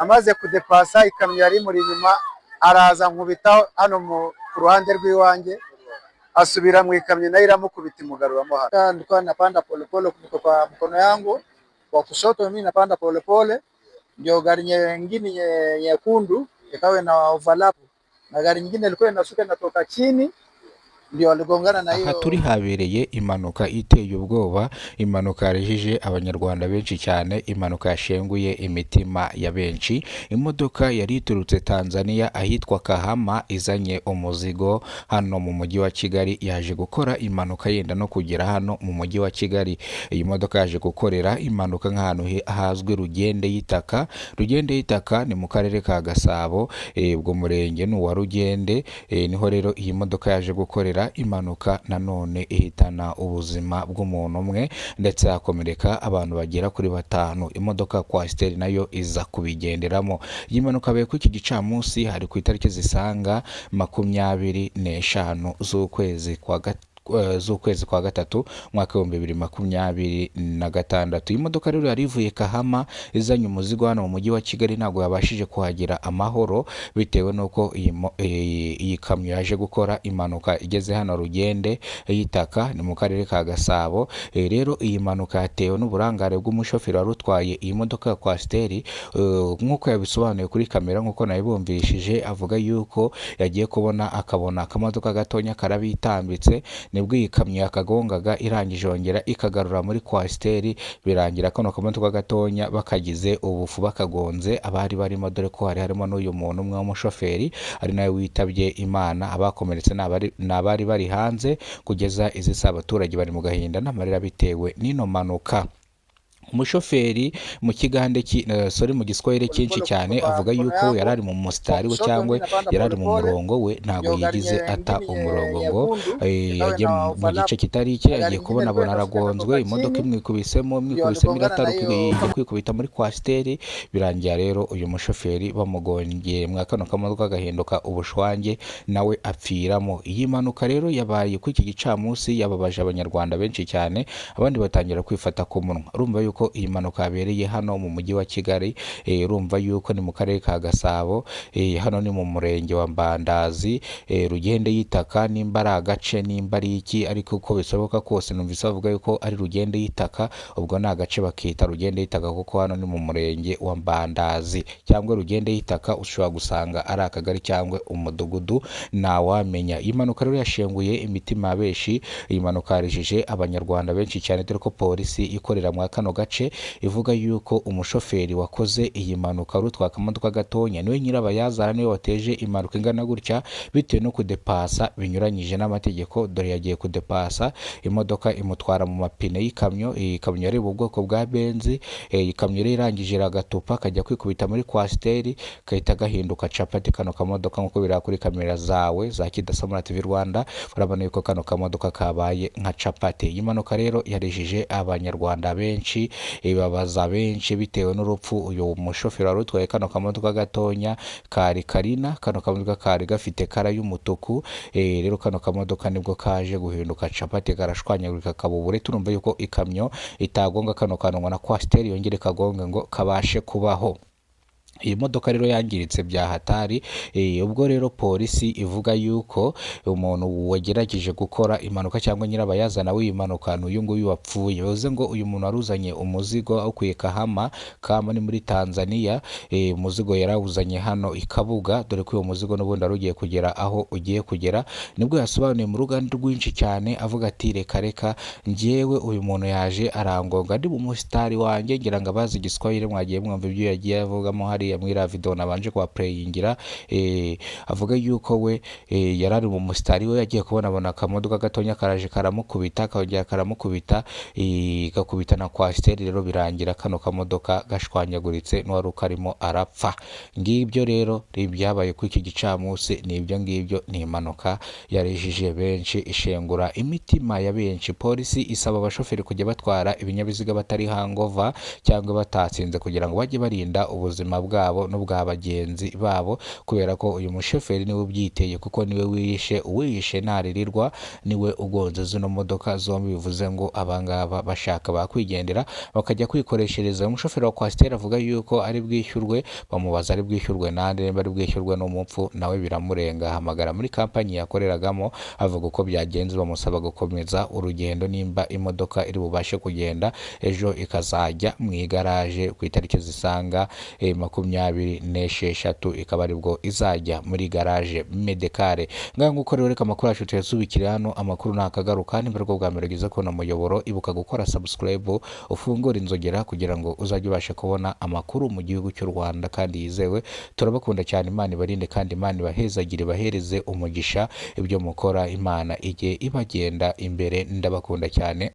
amaze kudepasa ikamyo yari muri inyuma araza nkubita hano ku ruhande rw'iwanjye asubira mu ikamyo nayo iramukubita imugaruramo hano. Nilikuwa napanda polepole kwa mkono yangu wa kushoto, mimi napanda polepole, ndio gari nyingine nyekundu ikawa na overlap na gari nyingine ilikuwa inashuka inatoka chini, ndio waligongana na hiyo. Aha turi habereye impanuka iteye ubwoba, impanuka yarejeje abanyarwanda benshi cyane, impanuka yashenguye imitima ya benshi. Imodoka yari iturutse Tanzania ahitwa Kahama izanye umuzigo hano mu mujyi wa Kigali, yaje gukora impanuka yenda no kugera hano mu mujyi wa Kigali. Iyi modoka yaje gukorera impanuka nk'ahantu hazwi Rugende y'itaka. Rugende y'itaka ni mu karere ka Gasabo, ubwo murenge ni wa Rugende. Niho rero iyi modoka yaje gukorera impanuka, nanone ihitana ubuzima bw'umuntu umwe ndetse hakomereka abantu bagera kuri 5. Imodoka Coaster nayo iza kubigenderamo. Iyi mpanuka yabaye ku iki gicamunsi hari ku itariki zisanga 25 z'ukwezi kwa gatatu mwaka wa 2026. Iyi modoka rero yari ivuye Kahama izanye umuzigo hano mu mujyi wa Kigali, ntabwo yabashije kuhagera amahoro bitewe nuko iyi kamyo yaje gukora impanuka igeze hano Rugende y'itaka, ni mu karere ka Gasabo. Rero iyi mpanuka yatewe n'uburangare bw'umushoferi wari utwaye iyi modoka ya Coaster, nk'uko yabisobanuye kuri kamera, nk'uko nabibumvishije, avuga yuko yagiye akabona akamodoka gatonya karabitambitse, nibwo iyi kamyo yakagongaga irangije yongera ikagarura muri Coaster, birangira kano kamodoka gatonya bakagize ubufu bakagonze abari barimo, dore ko harimo n'uyu muntu umwe w'umushoferi ari nawe witabye Imana. Abakomeretse n'abari bari hanze, kugeza izi abaturage bari mu gahinda n'amarira bitewe n'ino mpanuka. Umushoferi mu mu giswahili cyinshi cyane avuga yuko yarari mu mustari we cyangwa yarari mu murongo we, ntabwo yigize ata umurongo ngo yaje mu gice kitari cye, agiye kubona aragonzwe, imodoka imwikubisemo irataruka kwikubita muri Coaster, birangira rero uyu mushoferi bamugongeye mu kano kamodoka gahinduka ubushwange nawe apfiramo. Iyi mpanuka rero yabaye ku iki gicamunsi, yababaje abanyarwanda benshi cyane, abandi batangira kwifata ku munwa. Urumva yuko iyi mpanuka yabereye hano mu mujyi wa Kigali, urumva yuko ni mu karere ka Gasabo, hano ni mu murenge wa Mbandazi, Rugende y'itaka. Nimba ari agace nimba ari iki, ariko uko bisoboka kose numvise bavuga yuko ari Rugende y'itaka, ubwo ni agace bakita Rugende y'itaka kuko hano ni mu murenge wa Mbandazi, cyangwa Rugende y'itaka ushobora gusanga ari akagari cyangwa umudugudu, ntawamenya. Iyi mpanuka rero yashenguye imitima ya benshi, iyi mpanuka yarejeje abanyarwanda benshi cyane, dore ko polisi ikorera mu kano gace ivuga yuko umushoferi wakoze iyi mpanuka rutwa akamodoka gatonya niwe nyirabayazana, niwe wateje impanuka ingana gutya bitewe no kudepasa binyuranyije n'amategeko. Dore yagiye kudepasa imodoka imutwara mu mapine y'ikamyo, ikamyo yari mu bwoko bwa Benzi, ikamyo yari irangije iragatupa kajya kwikubita muri Coaster, kahita gahinduka capati kano kamodoka, nk'uko biri kuri kamera zawe za Kidasamura TV Rwanda, urabona yuko kano kamodoka kabaye nka capati. Iyi mpanuka rero yarejeje abanyarwanda benshi, ibabaza benshi bitewe n'urupfu uyu mushoferi wari utwaye kano kamodoka gatonya kari Karina. Kano kamodoka kari gafite kara y'umutuku, rero kano kamodoka nibwo kaje guhinduka capati, karashwanyagurika kabubure. Turumva yuko ikamyo itagonga kano kantu na Coaster yongere kagonga ngo kabashe kubaho. Iyi modoka rero yangiritse bya hatari, ubwo rero polisi ivuga yuko umuntu wagerageje gukora impanuka cyangwa nyirabayazana w'iyi mpanuka n'uyu nguyu wapfuye. Bivuze ngo uyu muntu waruzanye umuzigo awukuye Kahama ni muri Tanzania, umuzigo yarawuzanye hano ikabuga, dore ko uyu muzigo n'ubundi arugiye kugera aho ugiye kugera. Nibwo yasobanuye mu ruganda rwinshi cyane avuga ati reka njyewe uyu muntu yaje arangonga, ndi mu mustari wanjye, ngira ngo abazi igiswahili mwagiye mwumva ibyo yagiye avugamo hari mwira video nabanje kwa playingira. Avuga yuko we yarari mu mustari we yagiye kubona akamodoka gatonya karaje karamukubita, kongera karamukubita, gakubita na Coaster, rero birangira kano kamodoka gashwanyaguritse n'uwari ukarimo arapfa. Ngibyo rero byabaye ku iki gicamunsi, nibyo ngibyo, ni impanuka yarejeje benshi, ishengura imitima ya benshi. Polisi isaba abashoferi kujya batwara ibinyabiziga batari hangover cyangwa batatsinze, kugira ngo bajye barinda ubuzima bwabo. bwabo n'ubwa bagenzi babo, kubera ko uyu mushoferi niwe ubyiteye kuko niwe uwishe ntaririrwa, niwe ugonze zino modoka zombi. Bivuze ngo abangaba bashaka bakwigendera bakajya kwikoreshereza. Umushoferi wa Coaster avuga yuko ari bwishyurwe, bamubaza ari bwishyurwe nande, niba ari bwishyurwe n'umupfu, nawe biramurenga. Ahamagara muri kampanyi yakoreragamo avuga uko byagenze, bamusaba gukomeza urugendo nimba imodoka iri bubashe kugenda ejo ikazajya mu igaraje ku itariki zisanga 26 ikaba aribwo izajya muri garage Medekare. Ngaho nguko rero reka amakuru yacu tuyasubikire hano. Amakuru nakagaruka nimba rwo bwa mbere gize ko na muyoboro, ibuka gukora subscribe, ufungura inzogera kugira ngo uzajye ubasha kubona amakuru mu gihugu cy'u Rwanda kandi yizewe. Turabakunda cyane, Imana ibarinde kandi Imana ibahezagire, bahereze umugisha ibyo mukora, Imana ijye ibagenda imbere. Ndabakunda cyane.